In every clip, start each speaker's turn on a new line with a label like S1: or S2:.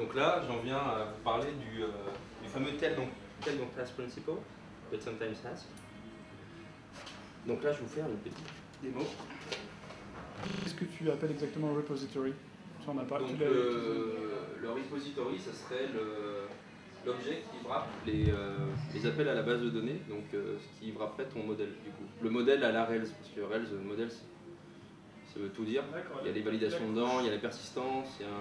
S1: Donc là, j'en viens à vous parler du fameux tel donc class principle, but sometimes has. Donc là, je vais vous faire une petite démo.
S2: Qu'est-ce que tu appelles exactement repository? Ça, on a pas,
S1: Donc le repository, ce serait l'objet qui wrap les appels à la base de données, donc ce qui wrapperait ton modèle du coup. Le modèle à la Rails, parce que Rails, le modèle, ça veut tout dire. Il y a les validations dedans, il y a la persistance, il y a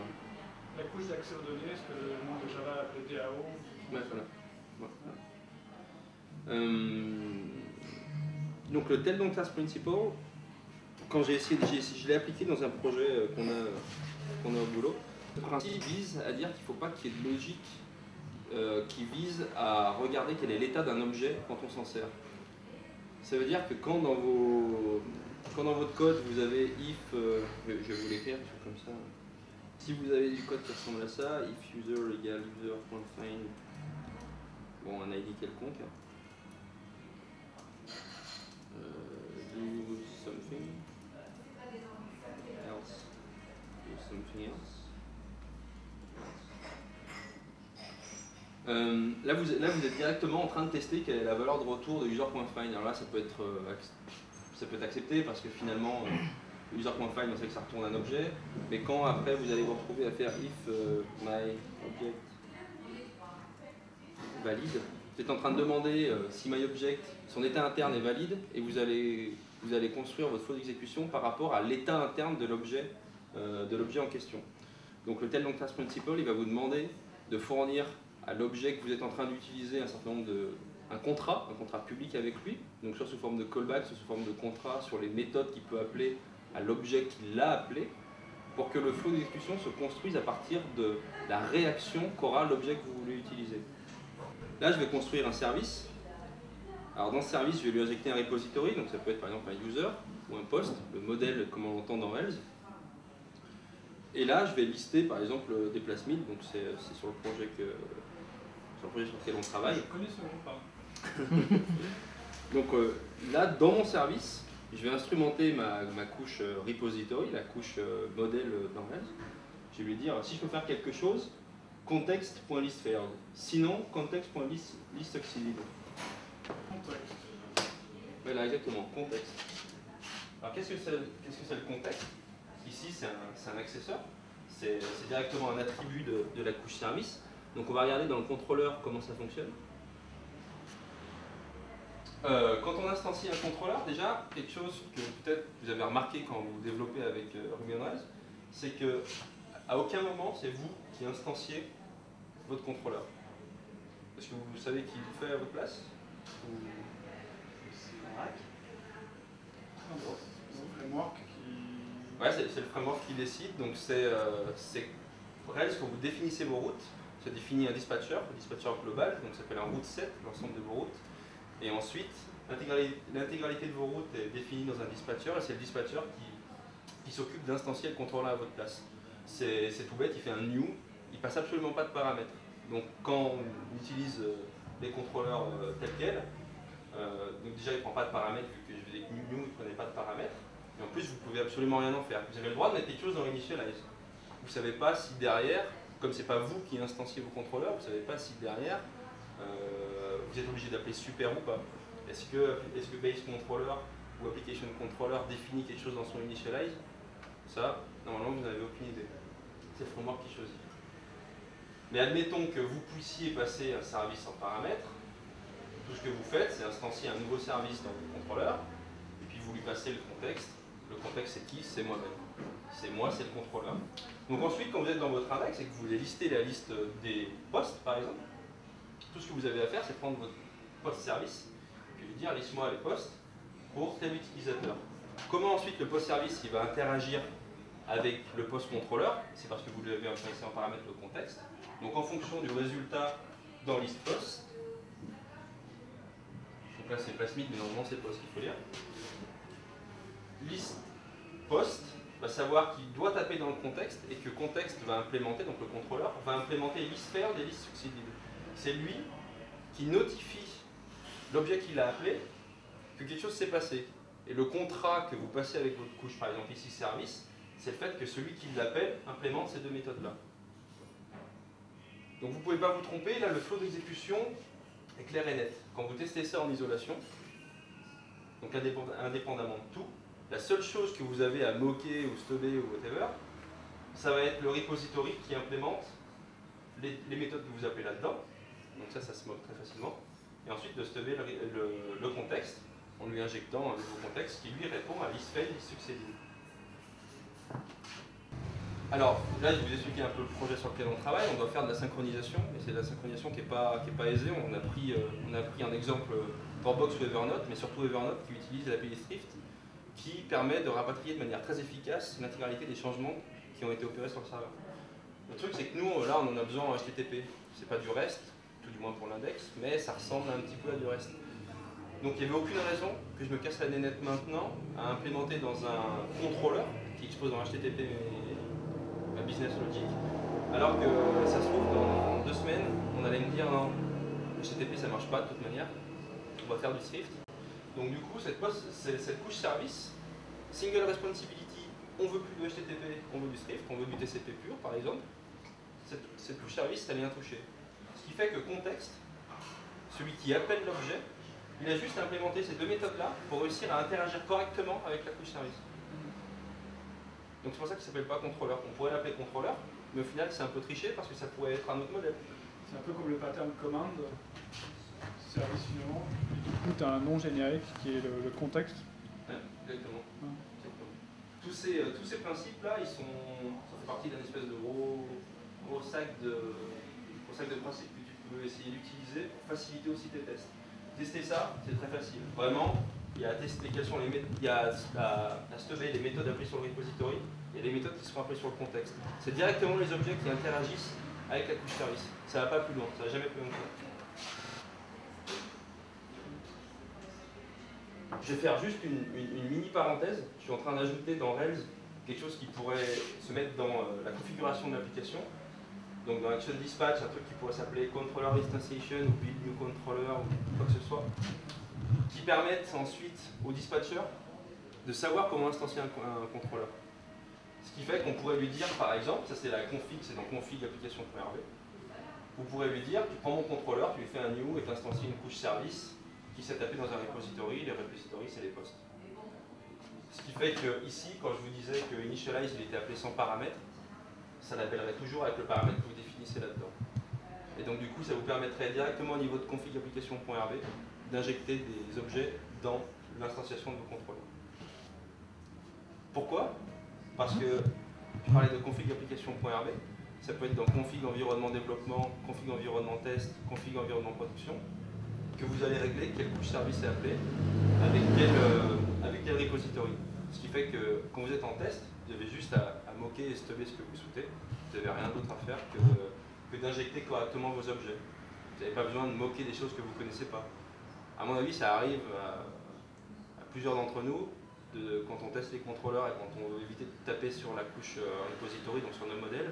S2: la couche d'accès aux données, ce que le monde de Java appelait DAO.
S1: Ouais, voilà. Donc le tel donc class principle, quand je l'ai appliqué dans un projet qu'on a au boulot, le principe vise à dire qu'il ne faut pas qu'il y ait de logique qui vise à regarder quel est l'état d'un objet quand on s'en sert. Ça veut dire que quand dans votre code vous avez if, je vais vous l'écrire comme ça. Si vous avez du code qui ressemble à ça, if user égale user.find, bon, un ID quelconque, do something else, do something else. Là, vous êtes directement en train de tester quelle est la valeur de retour de user.find. Alors là, ça peut être accepté parce que finalement, user.find, on sait que ça retourne un objet, mais quand après vous allez vous retrouver à faire if my object valide, vous êtes en train de demander si myObject, son état interne est valide, et vous allez construire votre flow d'exécution par rapport à l'état interne de l'objet en question. Donc le tel donc class principle, il va vous demander de fournir à l'objet que vous êtes en train d'utiliser un contrat public avec lui, donc soit sous forme de callback, soit sous forme de contrat sur les méthodes qu'il peut appeler à l'objet qui l'a appelé, pour que le flow d'exécution se construise à partir de la réaction qu'aura l'objet que vous voulez utiliser. Là, je vais construire un service. Alors dans ce service, je vais lui injecter un repository, donc ça peut être par exemple un user ou un post, le modèle comme on l'entend dans Rails. Et là, je vais lister par exemple des plasmides, donc c'est sur le projet sur lequel on travaille.
S2: Je connais ce groupe.
S1: Donc là, dans mon service, je vais instrumenter ma couche repository, la couche modèle dans Rails. Je vais lui dire, si je peux faire quelque chose, context.listFailed. Sinon, context.listSucceeded.
S2: Contexte.
S1: Voilà, exactement, contexte. Alors qu'est-ce que c'est le contexte? Ici, c'est un accesseur. C'est directement un attribut de la couche service. Donc on va regarder dans le contrôleur comment ça fonctionne. Quand on instancie un contrôleur, déjà, quelque chose que peut-être vous avez remarqué quand vous développez avec Ruby on Rails, c'est que à aucun moment c'est vous qui instanciez votre contrôleur. Est-ce que vous savez qui le fait à votre place?
S2: C'est le framework qui...
S1: Ouais, c'est le framework qui décide. Donc c'est Rails, quand vous définissez vos routes, ça définit un dispatcher global, donc ça s'appelle un route set, l'ensemble de vos routes. Et ensuite, l'intégralité de vos routes est définie dans un dispatcher, et c'est le dispatcher qui s'occupe d'instancier le contrôleur à votre place. C'est tout bête, il fait un new, il passe absolument pas de paramètres. Donc quand on utilise les contrôleurs tels quels, donc déjà il ne prend pas de paramètres, vu que je faisais new, il ne prenait pas de paramètres. Et en plus, vous ne pouvez absolument rien en faire. Vous avez le droit de mettre quelque chose dans initialize. Vous ne savez pas si derrière, comme ce n'est pas vous qui instanciez vos contrôleurs, vous ne savez pas si derrière, vous êtes obligé d'appeler super ou pas. Est-ce que base controller ou application controller définit quelque chose dans son initialize? Ça, normalement, vous n'avez aucune idée. C'est le framework qui choisit. Mais admettons que vous puissiez passer un service en paramètres. Tout ce que vous faites, c'est instancier un nouveau service dans votre contrôleur, et puis vous lui passez le contexte. Le contexte, c'est qui? C'est moi-même. C'est moi, c'est le contrôleur. Donc ensuite, quand vous êtes dans votre index et que vous voulez lister la liste des postes, par exemple, tout ce que vous avez à faire, c'est prendre votre post service et lui dire liste-moi les postes pour tel utilisateur. Comment ensuite le post service il va interagir avec le post contrôleur? C'est parce que vous lui avez injecté en paramètre le contexte. Donc en fonction du résultat dans liste post, donc là c'est plasmid, mais normalement c'est post qu'il faut lire. Liste post va savoir qu'il doit taper dans le contexte et que contexte va implémenter, donc le contrôleur va implémenter listFailed et listSucceeded. C'est lui qui notifie l'objet qu'il a appelé que quelque chose s'est passé. Et le contrat que vous passez avec votre couche, par exemple ici service, c'est le fait que celui qui l'appelle implémente ces deux méthodes-là. Donc vous ne pouvez pas vous tromper, là le flow d'exécution est clair et net. Quand vous testez ça en isolation, donc indépendamment de tout, la seule chose que vous avez à moquer ou stubber ou whatever, ça va être le repository qui implémente les méthodes que vous appelez là-dedans. Donc ça se moque très facilement. Et ensuite de stubber le contexte en lui injectant un nouveau contexte qui lui répond à list fail, list succéding. Alors là, je vais vous expliquer un peu le projet sur lequel on travaille. On doit faire de la synchronisation, et c'est de la synchronisation qui n'est pas aisée. On a pris un exemple Dropbox ou Evernote, mais surtout Evernote qui utilise l'API Thrift, qui permet de rapatrier de manière très efficace l'intégralité des changements qui ont été opérés sur le serveur. Le truc, c'est que nous, là, on en a besoin en HTTP. C'est pas du REST, tout du moins pour l'index, mais ça ressemble un petit peu à du REST. Donc il n'y avait aucune raison que je me casse la nénette maintenant à implémenter dans un contrôleur qui expose dans HTTP ma business logic, alors que ça se trouve dans 2 semaines, on allait me dire non, HTTP ça marche pas de toute manière, on va faire du Thrift. Donc du coup, cette couche service, single responsibility, on veut plus de HTTP, on veut du Thrift, on veut du TCP pur par exemple, cette couche service, elle est intouchée. Ce qui fait que contexte, celui qui appelle l'objet, il a juste implémenté ces 2 méthodes-là pour réussir à interagir correctement avec la couche service. Donc c'est pour ça qu'il ne s'appelle pas contrôleur. On pourrait l'appeler contrôleur, mais au final c'est un peu triché parce que ça pourrait être un autre modèle.
S2: C'est un peu comme le pattern command, service finalement. Et du coup, tu as un nom générique qui est le contexte.
S1: Ouais, exactement. Tous ces principes-là, ça fait partie d'un espèce de gros sac de principes que tu peux essayer d'utiliser pour faciliter aussi tes tests. Tester ça, c'est très facile. Vraiment, il y a à tester quelles sont les méthodes, il y a à stubber les méthodes appelées sur le repository et les méthodes qui seront appelées sur le contexte. C'est directement les objets qui interagissent avec la couche service. Ça ne va pas plus loin, ça ne va jamais plus loin que ça. Je vais faire juste une mini parenthèse. Je suis en train d'ajouter dans Rails quelque chose qui pourrait se mettre dans la configuration de l'application. Donc dans Action Dispatch, un truc qui pourrait s'appeler Controller Instantiation ou Build New Controller ou quoi que ce soit, qui permettent ensuite au dispatcher de savoir comment instancier un contrôleur. Ce qui fait qu'on pourrait lui dire, par exemple, ça c'est la config, c'est dans config application.rb, vous pourrez lui dire, tu prends mon contrôleur, tu lui fais un new et tu instancies une couche service qui s'est tapée dans un repository, les repositories c'est les postes. Ce qui fait que ici, quand je vous disais que initialize il était appelé sans paramètre, ça l'appellerait toujours avec le paramètre que vous définissez là-dedans. Et donc du coup, ça vous permettrait directement au niveau de config application.rb d'injecter des objets dans l'instanciation de vos contrôleurs. Pourquoi? Parce que je parlais de config application.rb, ça peut être dans config environnement développement, config environnement test, config environnement production, que vous allez régler quelle couche service est appelée, avec quel repository. Ce qui fait que quand vous êtes en test, vous avez juste à moquer et stubber ce que vous souhaitez. Vous n'avez rien d'autre à faire que d'injecter correctement vos objets. Vous n'avez pas besoin de moquer des choses que vous ne connaissez pas. À mon avis, ça arrive à plusieurs d'entre nous, quand on teste les contrôleurs et quand on veut éviter de taper sur la couche repository, donc sur nos modèles,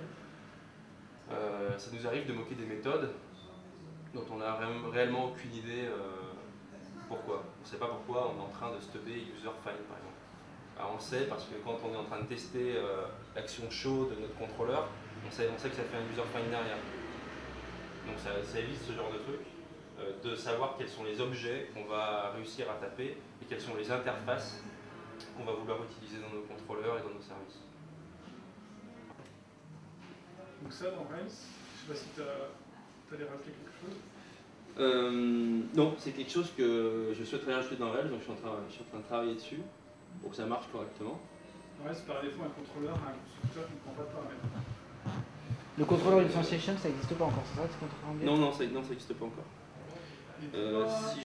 S1: ça nous arrive de moquer des méthodes dont on n'a réellement aucune idée pourquoi. On ne sait pas pourquoi on est en train de stubber user-find par exemple. Alors, on le sait parce que quand on est en train de tester l'action show de notre contrôleur, on sait que ça fait un user-find derrière. Donc ça évite ce genre de truc, de savoir quels sont les objets qu'on va réussir à taper et quelles sont les interfaces qu'on va vouloir utiliser dans nos contrôleurs et dans nos services.
S2: Donc ça, dans Rails, je ne sais pas si tu allais rajouter quelque chose.
S1: Non, c'est quelque chose que je souhaiterais rajouter dans Rails, donc je suis en train de travailler dessus pour que ça marche correctement.
S2: Ouais, c'est par défaut un contrôleur, un constructeur qui ne prend pas de paramètres.
S3: Le contrôleur instantiation, ça n'existe pas encore, c'est ça?
S1: Non, ça n'existe pas encore. Si